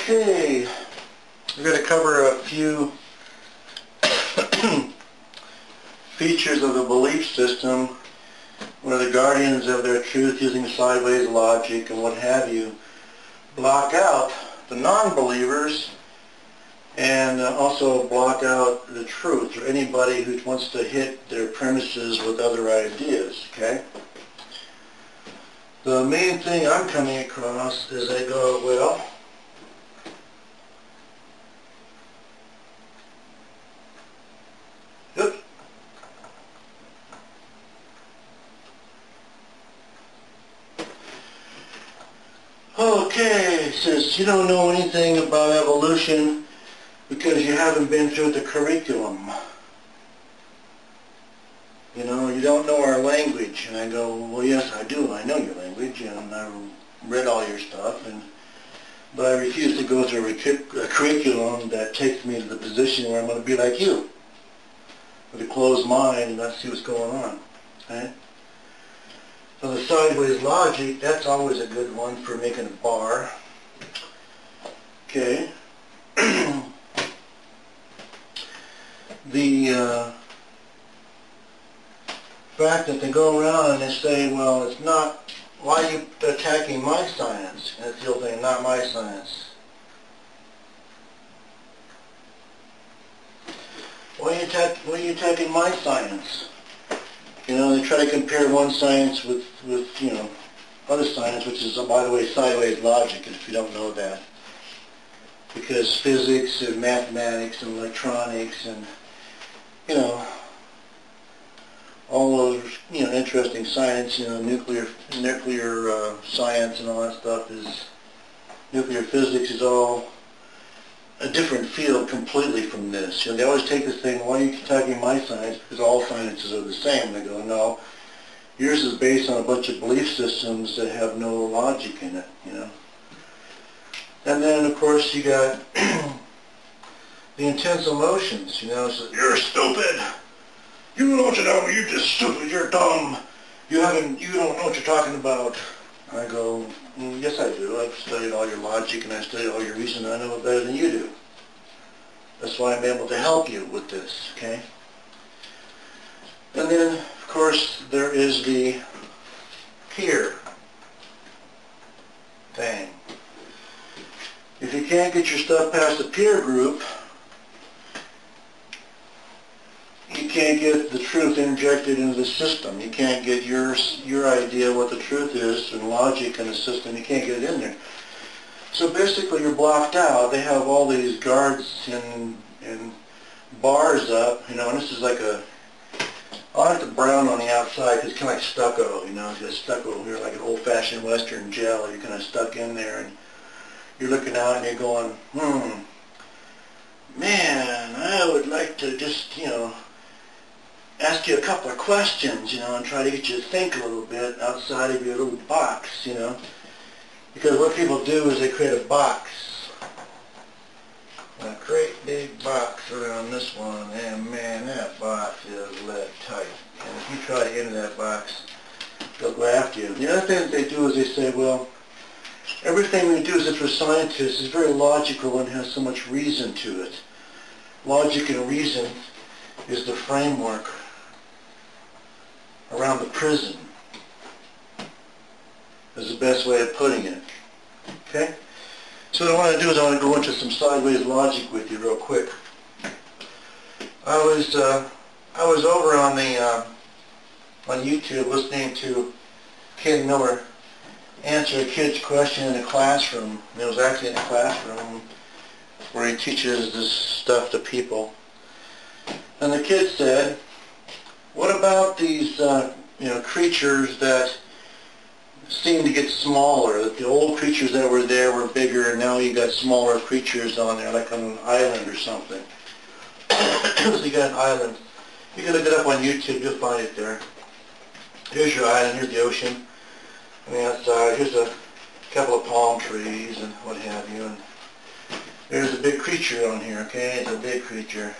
Okay, we're going to cover a few features of the belief system where the guardians of their truth, using sideways logic and what have you, block out the non-believers and also block out the truth, or anybody who wants to hit their premises with other ideas, okay? The main thing I'm coming across is they go, well, okay, says you don't know anything about evolution because you haven't been through the curriculum. You know, you don't know our language. And I go, well, yes, I do. I know your language, and I read all your stuff, but I refuse to go through a curriculum that takes me to the position where I'm going to be like you, with a closed mind and not see what's going on. Okay? So the sideways logic, that's always a good one for making a bar. Okay. The fact that they go around and they say, well, it's not, why are you attacking my science? And it's the old thing, not my science. Why are you attacking my science? You know, they try to compare one science with you know, other science, which is, by the way, sideways logic, if you don't know that. Because physics and mathematics and electronics and, you know, all those, you know, interesting science, you know, nuclear science and all that stuff is, nuclear physics is all a different field completely from this. You know, they always take this thing, why are you attacking my science? Because all sciences are the same. They go, no, yours is based on a bunch of belief systems that have no logic in it, you know. And then, of course, you got the intense emotions, you know, so you're stupid. You don't know, you're just stupid, you're dumb. You don't know what you're talking about. I go, yes I do. I've studied all your logic and I studied all your reason. I know it better than you do. That's why I'm able to help you with this, okay? And then, of course, there is the peer thing. If you can't get your stuff past the peer group, you can't get the truth injected into the system. You can't get your idea what the truth is and logic in the system. You can't get it in there. So basically you're blocked out. They have all these guards and bars up, you know, and this is like I like the brown on the outside because it's kind of like stucco, you know. It's got stucco here like an old-fashioned Western gel. You're kind of stuck in there and you're looking out and you're going, man, I would like to just, you know, ask you a couple of questions, you know, and try to get you to think a little bit outside of your little box, you know. Because what people do is they create a box. A great big box around this one, and man, that box is lead tight. And if you try to enter that box, they'll go after you. The other thing that they do is they say, well, everything we do as if we're scientists is very logical and has so much reason to it. Logic and reason is the framework around the prison, is the best way of putting it. Okay? So what I want to do is I want to go into some sideways logic with you real quick. I was over on YouTube listening to Ken Miller answer a kid's question in a classroom. And it was actually in a classroom where he teaches this stuff to people. And the kid said, what about these you know, creatures that seem to get smaller? That the old creatures that were there were bigger, and now you got smaller creatures on there, like on an island or something. So you got an island. You can look it up on YouTube, you'll find it there. Here's your island, here's the ocean. On the outside, here's a couple of palm trees and what have you. And there's a big creature on here, okay? It's a big creature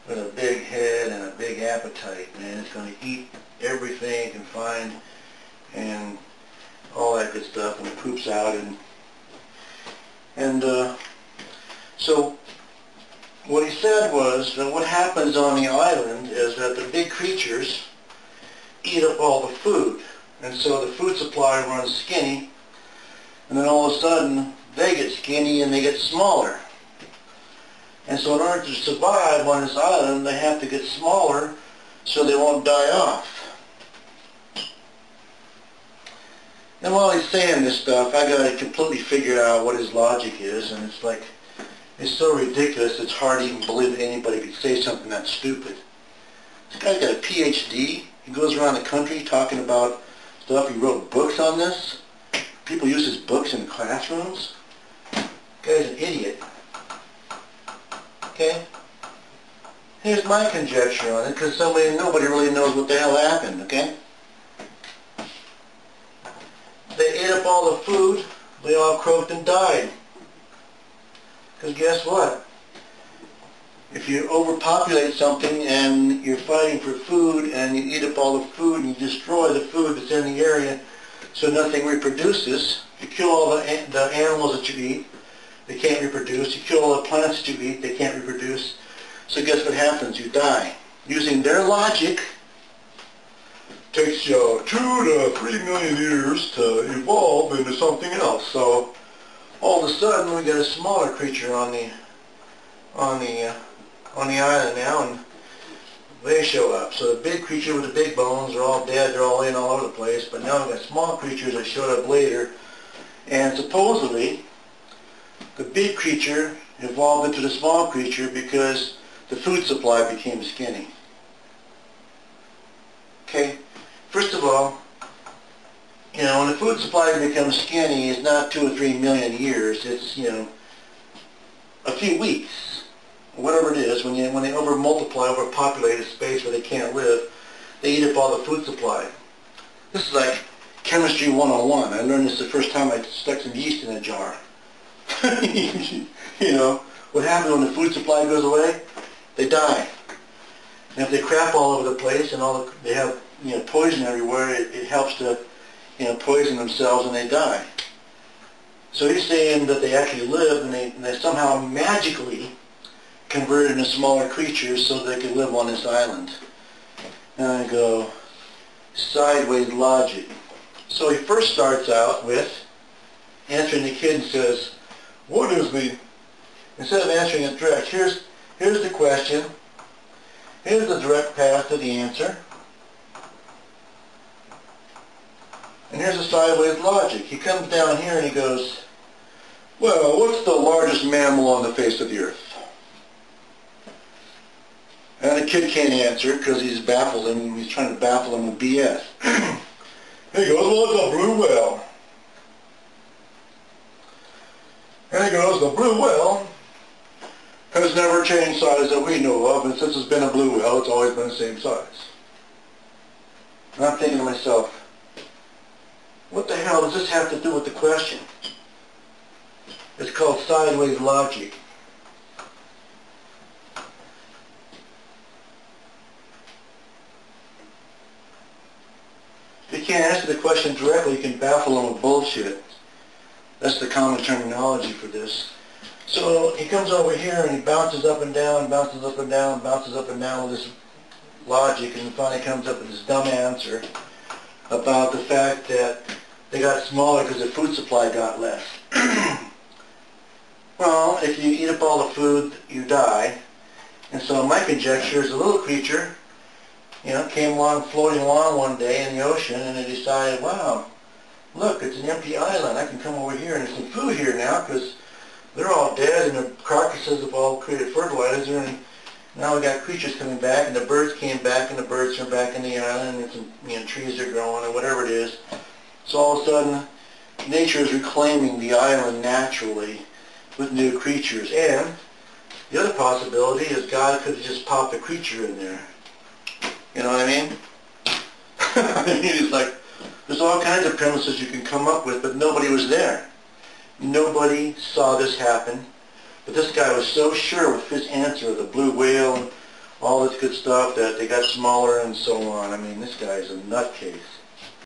with a big head and a big appetite, man. It's going to eat everything it can find and all that good stuff, and it poops out, and And so what he said was that what happens on the island is that the big creatures eat up all the food. And so the food supply runs skinny, and then all of a sudden they get skinny and they get smaller. And so in order to survive on this island, they have to get smaller so they won't die off. And while he's saying this stuff, I got to completely figure out what his logic is, and it's like, it's so ridiculous, it's hard to even believe that anybody could say something that stupid. This guy's got a PhD. He goes around the country talking about stuff. He wrote books on this. People use his books in classrooms. This guy's an idiot. Okay? Here's my conjecture on it, because nobody really knows what the hell happened, okay? They ate up all the food, they all croaked and died. Because guess what? If you overpopulate something and you're fighting for food and you eat up all the food and you destroy the food that's in the area so nothing reproduces, you kill all the animals that you eat, they can't reproduce. You kill all the plants that you eat, they can't reproduce. So guess what happens? You die. Using their logic, takes you 2 to 3 million years to evolve into something else. So all of a sudden we get a smaller creature on the island now, and they show up. So the big creature with the big bones are all dead, they're all in all over the place, but now we've got small creatures that showed up later, and supposedly the big creature evolved into the small creature because the food supply became skinny. Okay? First of all, you know, when the food supply becomes skinny, it's not 2 or 3 million years. It's, you know, a few weeks, whatever it is. When they over-multiply, overpopulate a space where they can't live, they eat up all the food supply. This is like chemistry 101. I learned this the first time I stuck some yeast in a jar. You know, what happens when the food supply goes away? They die. And if they crap all over the place and they have, you know, poison everywhere, it helps to, you know, poison themselves and they die. So he's saying that they actually lived and they somehow magically converted into smaller creatures so they could live on this island. And I go, sideways logic. So he first starts out with answering the kid and says, what is the, instead of answering it direct, here's the question, here's the direct path to the answer, and here's the sideways logic. He comes down here and he goes, well, what's the largest mammal on the face of the earth? And the kid can't answer because he's baffled him. He's trying to baffle him with BS. He goes, well, it's a blue whale. And he goes, the blue whale has never changed size that we know of, and since it's been a blue whale, it's always been the same size. And I'm thinking to myself, what the hell does this have to do with the question? It's called sideways logic. If you can't answer the question directly, you can baffle them with bullshit. That's the common terminology for this. So he comes over here and he bounces up and down, bounces up and down, bounces up and down with this logic, and finally comes up with this dumb answer about the fact that they got smaller because the food supply got less. Well, if you eat up all the food, you die. And so my conjecture is a little creature, you know, came along, floating along one day in the ocean, and they decided, wow, look, it's an empty island. I can come over here and there's some food here now because they're all dead and the carcasses have all created fertilizer, and now we got creatures coming back, and the birds came back, and the birds are back in the island, and some, you know, trees are growing or whatever it is. So all of a sudden, nature is reclaiming the island naturally with new creatures. And the other possibility is God could have just popped a creature in there. You know what I mean? I mean, it's like, there's all kinds of premises you can come up with, but nobody was there. Nobody saw this happen. But this guy was so sure with his answer of the blue whale and all this good stuff that they got smaller and so on. I mean, this guy is a nutcase.